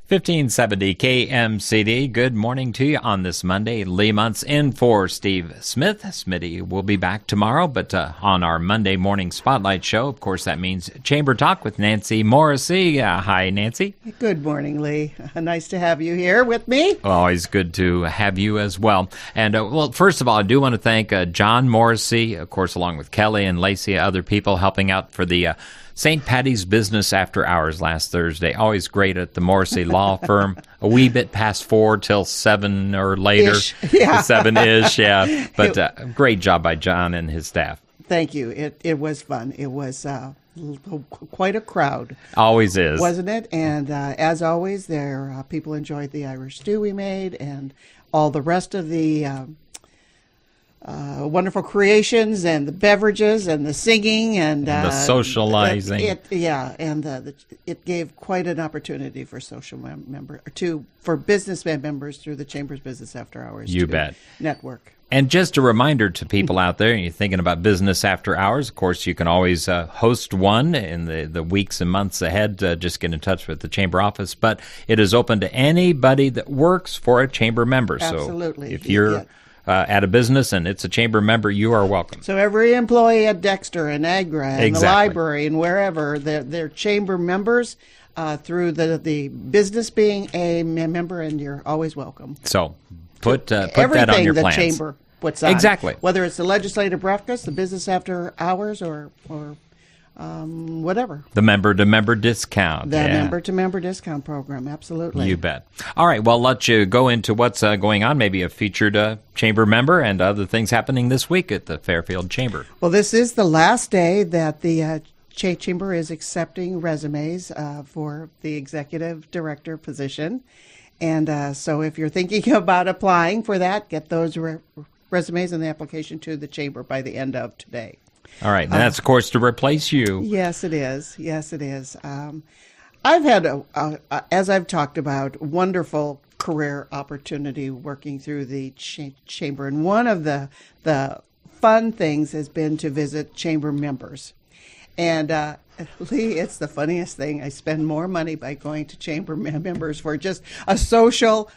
1570 KMCD. Good morning to you on this Monday. Lee Muntz in for Steve Smith. Smitty will be back tomorrow, but on our Monday morning spotlight show, of course, that means Chamber Talk with Nancy Morrissey. Hi, Nancy. Good morning, Lee. Nice to have you here with me. Always good to have you as well. And, well, first of all, I do want to thank John Morrissey, of course, along with Kelly and Lacey, other people helping out for the St. Patty's Business After Hours last Thursday. Always great at the Morrissey Law Firm. A wee bit past 4 till 7 or later. Yeah. 7-ish, yeah. But great job by John and his staff. Thank you. It was fun. It was quite a crowd. Always is. Wasn't it? And as always, people enjoyed the Irish stew we made and all the rest of the wonderful creations and the beverages and the singing and the socializing. It gave quite an opportunity for for businessman members through the Chamber's Business After Hours. You bet. Network. And just a reminder to people out there, you're thinking about business after hours, of course, you can always host one in the weeks and months ahead. Just get in touch with the Chamber office. But it is open to anybody that works for a Chamber member. Absolutely. So if you're at a business and it's a Chamber member, you are welcome. So every employee at Dexter and Agra and the library and wherever, they're Chamber members through the business being a member, and you're always welcome. So put that on your plans. Everything the Chamber puts on. Exactly. Whether it's the legislative breakfast, the business after hours, or whatever. The member-to-member discount. The member-to-member discount program, absolutely. You bet. All right, well, let you go into what's going on, maybe a featured Chamber member and other things happening this week at the Fairfield Chamber. Well, this is the last day that the Chamber is accepting resumes for the executive director position. And so if you're thinking about applying for that, get those resumes and the application to the Chamber by the end of today. All right. And that's, of course, to replace you. Yes, it is. Yes, it is. I've had, as I've talked about, wonderful career opportunity working through the Chamber. And one of the fun things has been to visit Chamber members. And Lee, it's the funniest thing. I spend more money by going to Chamber members for just a social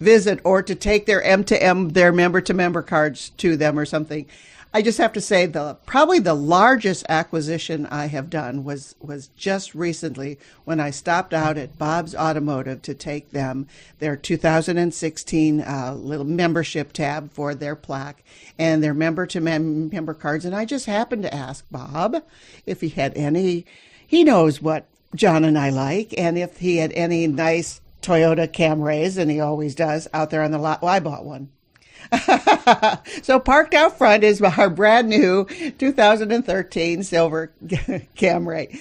visit or to take their their member-to-member cards to them or something. I just have to say probably the largest acquisition I have done was just recently when I stopped out at Bob's Automotive to take them their 2016 little membership tab for their plaque and their member-to-member cards. And I just happened to ask Bob if he had any, he knows what John and I like, and if he had any nice Toyota Camrys, and he always does, out there on the lot. Well, I bought one. So parked out front is our brand new 2013 silver Camry.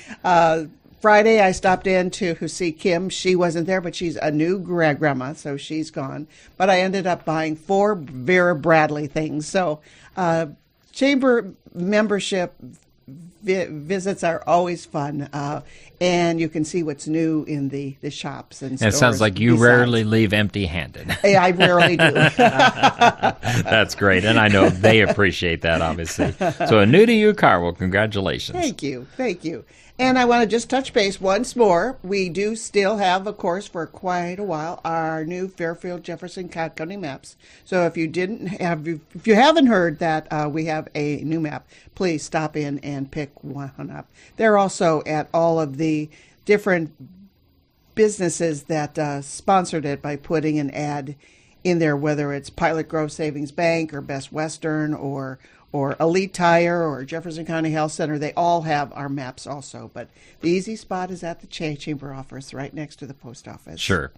Friday, I stopped in to see Kim. She wasn't there, but she's a new grandma, so she's gone. But I ended up buying 4 Vera Bradley things. So Chamber membership visits are always fun, and you can see what's new in the shops and stores. It sounds like you rarely leave empty-handed. I rarely do. That's great, and I know they appreciate that, obviously. So a new-to-you car, well, congratulations. Thank you. And I want to just touch base once more. We do still have, of course, for quite a while, our new Fairfield Jefferson County maps. So if you haven't heard that we have a new map, please stop in and pick one up. They're also at all of the different businesses that sponsored it by putting an ad in there, whether it's Pilot Grove Savings Bank or Best Western or Elite Tire or Jefferson County Health Center. They all have our maps also. But the easy spot is at the Chamber office right next to the post office. Sure.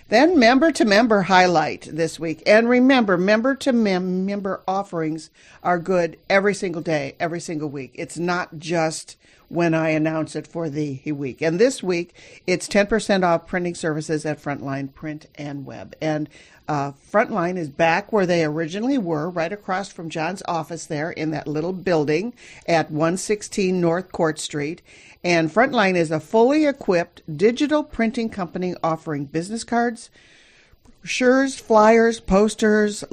Then member-to-member highlight this week. And remember, member-to-member offerings are good every single day, every single week. It's not just when I announce it for the week. And this week, it's 10% off printing services at Frontline Print and Web. And Frontline is back where they originally were, right across from John's office there in that little building at 116 North Court Street. And Frontline is a fully equipped digital printing company offering business cards, brochures, flyers, posters,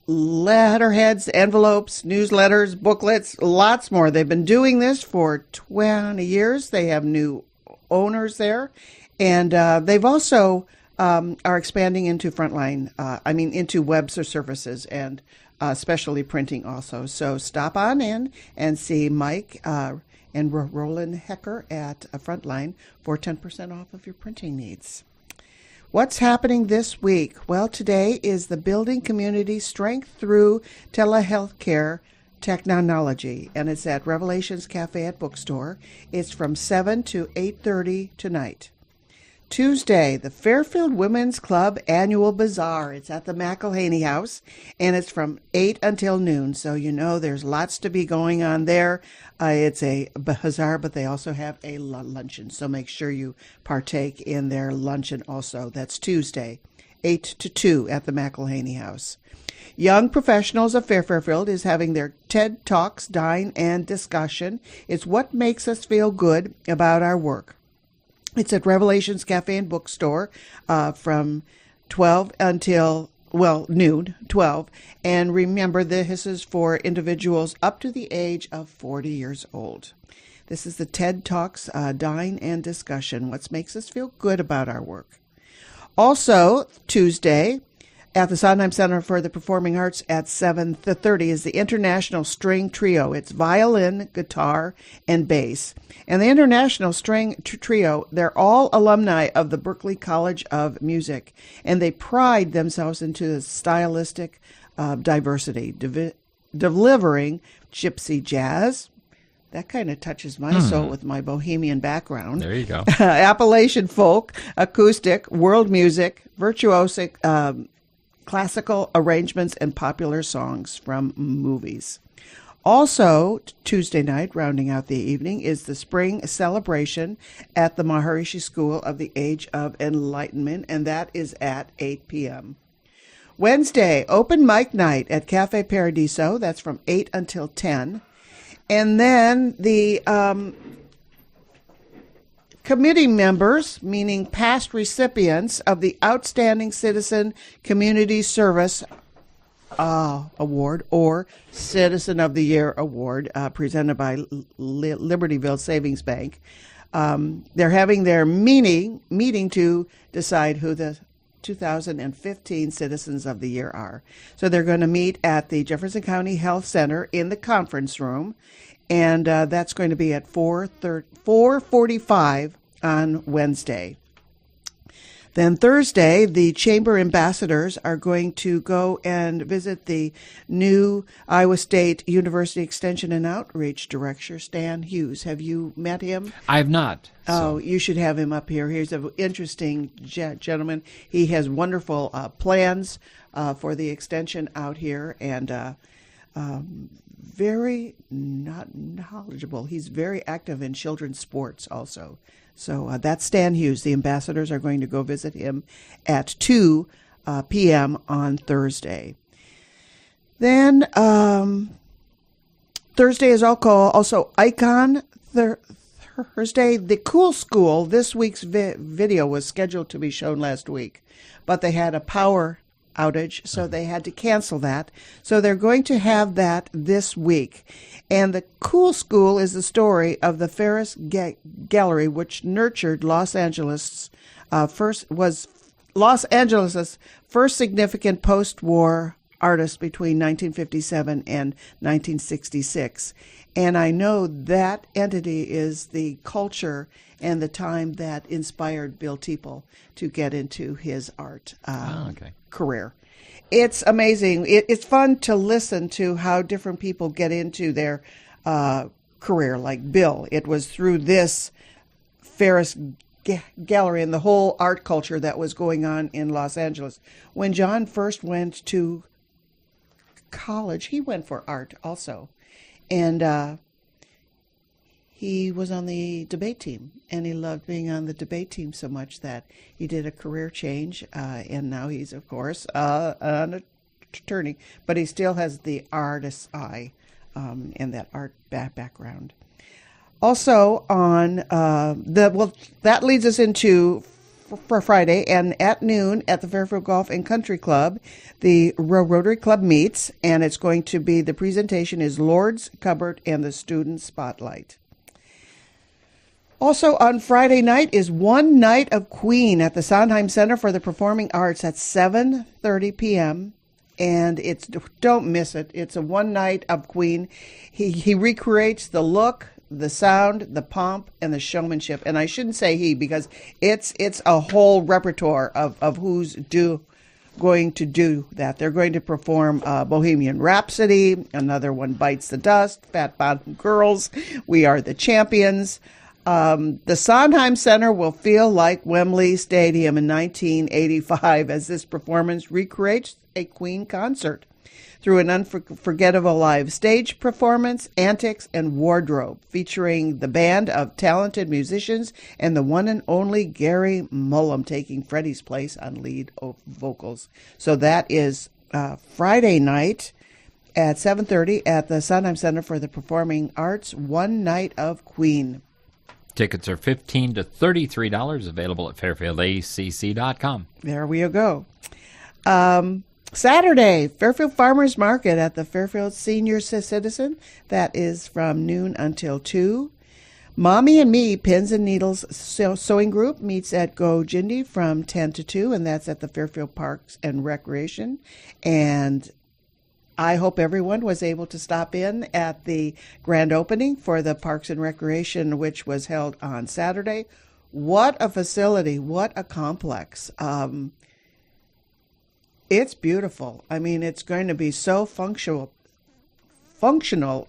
letterheads, envelopes, newsletters, booklets, lots more. They've been doing this for 20 years. They have new owners there. And they've also are expanding into frontline, into web services and specialty printing also. So stop on in and see Mike and Roland Hecker at Frontline for 10% off of your printing needs. What's happening this week? Well, today is the Building Community Strength Through Telehealth Care Technology, and it's at Revelations Cafe at Bookstore. It's from 7 to 8:30 tonight. Tuesday, the Fairfield Women's Club Annual Bazaar. It's at the McElhaney House, and it's from 8 until noon. So you know there's lots to be going on there. It's a bazaar, but they also have a luncheon. So make sure you partake in their luncheon also. That's Tuesday, 8 to 2 at the McElhaney House. Young Professionals of Fairfield is having their TED Talks, Dine, and Discussion. It's what makes us feel good about our work. It's at Revelations Cafe and Bookstore from 12 until, noon, 12. And remember, this is for individuals up to the age of 40 years old. This is the TED Talks, Dine and Discussion, what makes us feel good about our work. Also, Tuesday, at the Sondheim Center for the Performing Arts at 7:30 is the International String Trio. It's violin, guitar, and bass. And the International String Trio, they're all alumni of the Berklee College of Music, and they pride themselves into the stylistic diversity, delivering gypsy jazz. That kind of touches my soul with my bohemian background. There you go. Appalachian folk, acoustic, world music, virtuosic, classical arrangements, and popular songs from movies. Also, Tuesday night, rounding out the evening, is the spring celebration at the Maharishi School of the Age of Enlightenment, and that is at 8 p.m. Wednesday, open mic night at Cafe Paradiso. That's from 8 until 10. And then the committee members, meaning past recipients of the Outstanding Citizen Community Service Award or Citizen of the Year Award presented by Libertyville Savings Bank. They're having their meeting to decide who the 2015 Citizens of the Year are. So they're going to meet at the Jefferson County Health Center in the conference room, and that's going to be at 4:45 on Wednesday. Then Thursday, the Chamber ambassadors are going to go and visit the new Iowa State University Extension and Outreach Director, Stan Hughes. Have you met him? I have not. Oh, you should have him up here. He's an interesting gentleman. He has wonderful plans for the extension out here, and very knowledgeable. He's very active in children's sports also. So that's Stan Hughes. The ambassadors are going to go visit him at 2 p.m. on Thursday. Then Thursday is also Icon Thursday. The Cool School, this week's video was scheduled to be shown last week, but they had a power outage, so they had to cancel that. So they're going to have that this week. And the Cool School is the story of the Ferris Gallery, which nurtured Los Angeles' first significant post-war artist between 1957 and 1966. And I know that entity is the culture and the time that inspired Bill Teeple to get into his art career. It's amazing. It's fun to listen to how different people get into their career. Like Bill, it was through this Ferris Gallery and the whole art culture that was going on in Los Angeles. When John first went to college, he went for art also. And he was on the debate team, and he loved being on the debate team so much that he did a career change, and now he's, of course, an attorney, but he still has the artist's eye and that art background. Also on that leads us into for Friday, and at noon at the Fairfield Golf and Country Club, the Rotary Club meets, and it's going to be, the presentation is Lord's Cupboard and the Student Spotlight. Also on Friday night is One Night of Queen at the Sondheim Center for the Performing Arts at 7:30 p.m. And it's, don't miss it. It's a one night of Queen. He recreates the look, the sound, the pomp, and the showmanship. And I shouldn't say he, because it's a whole repertoire of who's going to do that. They're going to perform Bohemian Rhapsody, another one, Bites the Dust, Fat Bottom Girls, We Are the Champions. The Sondheim Center will feel like Wembley Stadium in 1985 as this performance recreates a Queen concert through an unforgettable live stage performance, antics, and wardrobe, featuring the band of talented musicians and the one and only Gary Mullum taking Freddie's place on lead vocals. So that is Friday night at 7:30 at the Sondheim Center for the Performing Arts, One Night of Queen. Tickets are $15 to $33, available at fairfieldacc.com. There we go. Saturday, Fairfield Farmers Market at the Fairfield Senior Citizen. That is from noon until 2. Mommy and Me Pins and Needles Sewing Group meets at Go Jindy from 10 to 2, and that's at the Fairfield Parks and Recreation. And I hope everyone was able to stop in at the grand opening for the Parks and Recreation, which was held on Saturday. What a facility. What a complex. It's beautiful. I mean, it's going to be so functional,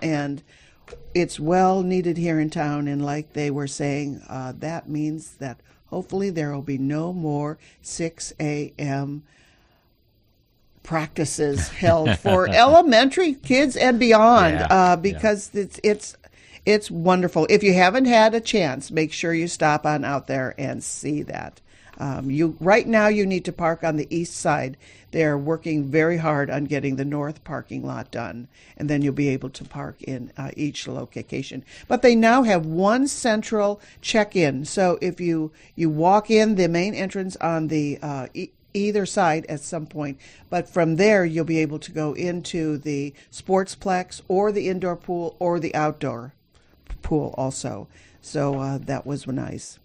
and it's well needed here in town. And like they were saying, that means that hopefully there will be no more 6 a.m. practices held for elementary kids and beyond, because it's wonderful. If you haven't had a chance, make sure you stop on out there and see that. Right now you need to park on the east side. They're working very hard on getting the north parking lot done, and then you'll be able to park in each location. But they now have one central check-in. So if you walk in the main entrance on the either side at some point, but from there you'll be able to go into the sportsplex or the indoor pool or the outdoor pool also. So that was nice.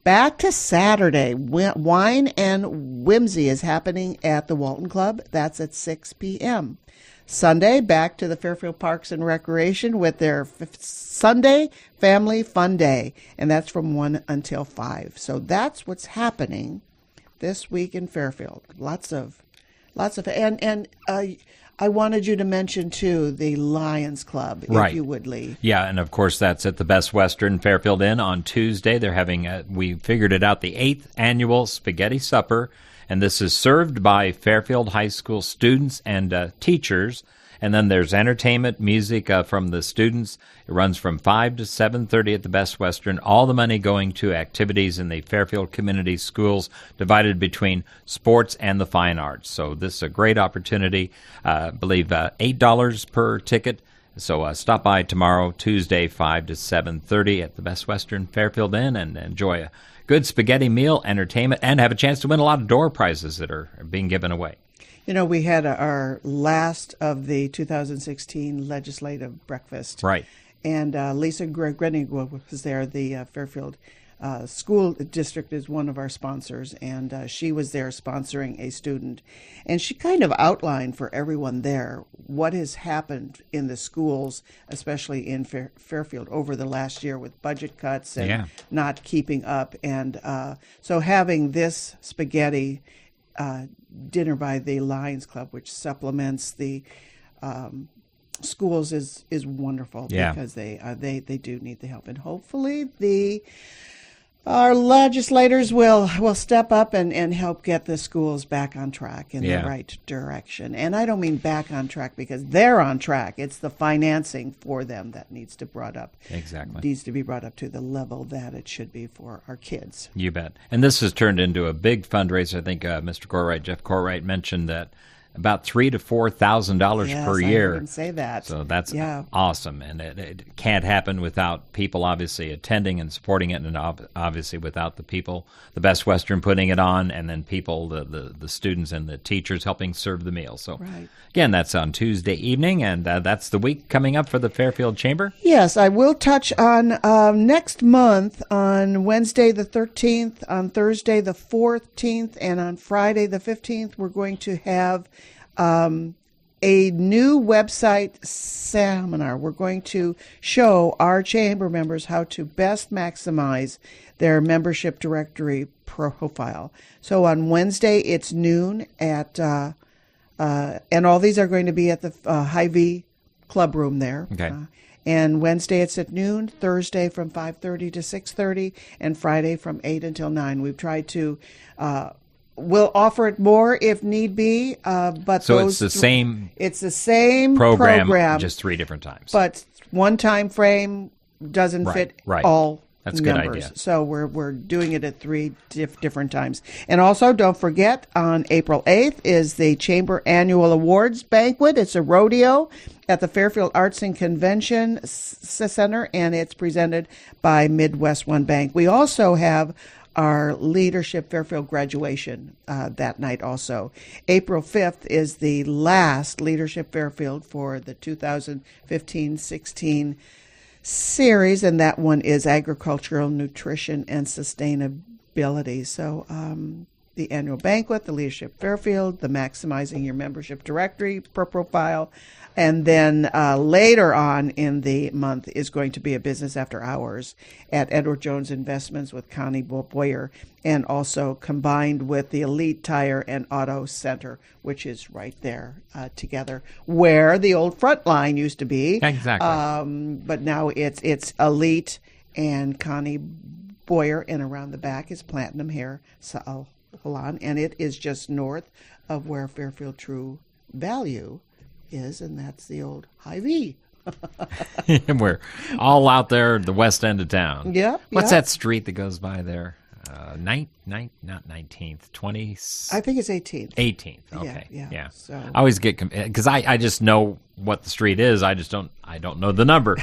Back to Saturday, Wine and Whimsy is happening at the Walton Club. That's at 6 p.m. Sunday, back to the Fairfield Parks and Recreation with their Sunday Family Fun Day, and that's from 1 until 5. So that's what's happening this week in Fairfield. Lots of, and I wanted you to mention too the Lions Club, if you would, Lee. Yeah, and of course that's at the Best Western Fairfield Inn on Tuesday. They're having we figured it out, the 8th annual Spaghetti Supper, and this is served by Fairfield High School students and teachers. And then there's entertainment, music from the students. It runs from 5 to 7:30 at the Best Western. All the money going to activities in the Fairfield Community Schools, divided between sports and the fine arts. So this is a great opportunity. I believe $8 per ticket. So stop by tomorrow, Tuesday, 5 to 7:30 at the Best Western Fairfield Inn, and enjoy a good spaghetti meal, entertainment, and have a chance to win a lot of door prizes that are being given away. You know, we had our last of the 2016 legislative breakfast. Right. And Lisa Grenning was there. The Fairfield School District is one of our sponsors, and she was there sponsoring a student. And she kind of outlined for everyone there what has happened in the schools, especially in Fairfield, over the last year with budget cuts and not keeping up. And so having this spaghetti dinner by the Lions Club, which supplements the schools, is wonderful, because they do need the help, and hopefully our legislators will step up and help get the schools back on track in the right direction. And I don't mean back on track because they're on track. It's the financing for them that needs to be brought up to the level that it should be for our kids. You bet. And this has turned into a big fundraiser. I think Mr. Corwright, Jeff Corwright, mentioned that about $3,000 to $4,000 Yes, per I year. heard him say that. So that's awesome, and it can't happen without people obviously attending and supporting it, and obviously without the people, the Best Western putting it on, and then people, the students and the teachers helping serve the meal. So again, that's on Tuesday evening, and that's the week coming up for the Fairfield Chamber. Yes, I will touch on next month on Wednesday the 13th, on Thursday the 14th, and on Friday the 15th, we're going to have a new website seminar. We're going to show our chamber members how to best maximize their membership directory profile. So on Wednesday, it's noon at, and all these are going to be at the Hy-Vee Club Room there. Okay. And Wednesday it's at noon, Thursday from 5:30 to 6:30, and Friday from 8 until 9. We've tried to... we'll offer it more if need be, but so it's the same. It's the same program, just 3 different times. But one time frame doesn't fit all. That's a numbers. Good idea. So we're doing it at 3 different times. And also, don't forget, on April 8th is the Chamber Annual Awards Banquet. It's a rodeo at the Fairfield Arts and Convention Center, and it's presented by Midwest One Bank. We also have our Leadership Fairfield graduation that night also. April 5th is the last Leadership Fairfield for the 2015-16 series, and that one is Agricultural Nutrition and Sustainability. So the annual banquet, the Leadership Fairfield, the Maximizing Your Membership Directory profile, and then later on in the month is going to be a business after hours at Edward Jones Investments with Connie Boyer, and also combined with the Elite Tire and Auto Center, which is right there together where the old Frontline used to be. Exactly. But now it's Elite and Connie Boyer, and around the back is Platinum Hair Salon, and it is just north of where Fairfield True Value is, and that's the old Hy-Vee. And we're all out there at the west end of town. Yep. What's that street that goes by there? Not 19th, 20th. I think it's 18th. 18th. Okay. Yeah. So I always get because I just know what the street is. I don't know the number.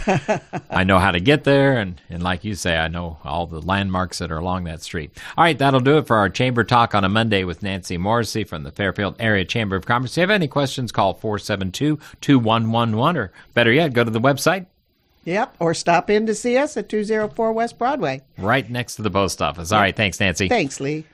I know how to get there, and like you say, I know all the landmarks that are along that street. All right, that'll do it for our Chamber Talk on a Monday with Nancy Morrissey from the Fairfield Area Chamber of Commerce. If you have any questions, call 472-2111, or better yet, go to the website. Yep, or stop in to see us at 204 West Broadway. Right next to the post office. All right, thanks, Nancy. Thanks, Lee.